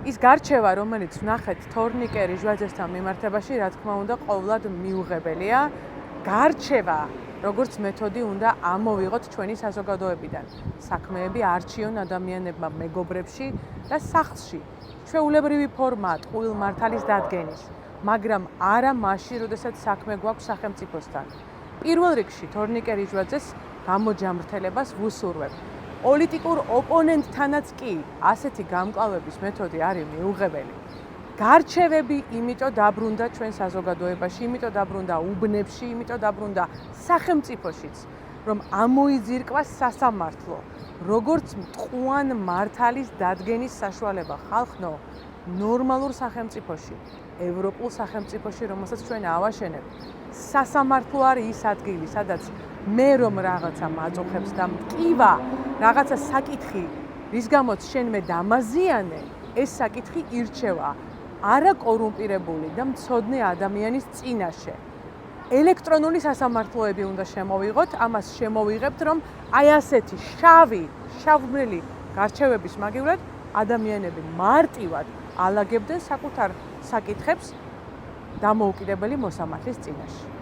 ის გარჩევა, რომელიც ვნახეთ თორნიკე რიჟვაძესთან მიმართებაში, რა თქმა უნდა, ყოვლად მიუღებელია. გარჩევა, როგორც მეთოდი უნდა ამოვიღოთ ჩვენი საზოგადოებიდან. საქმეები არჩიონ ადამიანებმა მეგობრებში და სახლში. ჩვეულებრივი ფორმა ტყუილ მართალის დადგენის, მაგრამ არა მაშინ, როდესაც საქმე გვაქვს სახელმწიფოსთან. პირველ რიგში თორნიკე რიჟვაძეს გამოჯამრთელებას ვუსურვებ. პოლიტიკურ ოპონენტთანაც კი ასეთი გამკლავების მეთოდი არის მიუღებელი. გარჩევები იმიტომ დაბრუნდა ჩვენ საზოგადოებაში, იმიტომ დაბრუნდა უბნებში, იმიტომ დაბრუნდა სახელმწიფოშიც, რომ ამოიძირკვა სასამართლო, როგორც მტყუან მართალის დადგენის საშუალება ხალხნო ნორმალურ სახელმწიფოში, ევროპულ სახელმწიფოში, რომელსაც ჩვენ ავაშენებთ. სასამართლო არის ის ადგილი, სადაც მე რომ რაღაცა მაწუხებს და მტკივა, რაღაცა საკითხი, რის გამოც შენ მე დამაზიანე, ეს საკითხი ირჩევა არა კორუმპირებული და მცოდნე ადამიანის წინაშე. ელექტრონული სასამართლოები უნდა შემოვიღოთ, ამას შემოვიღებთ, რომ აი ასეთი შავმრელი გარჩევების მაგივრად ადამიანები მარტივად ალაგებდნენ საკუთარ საკითხებს დამოუკიდებელი მოსამართლის წინაშე.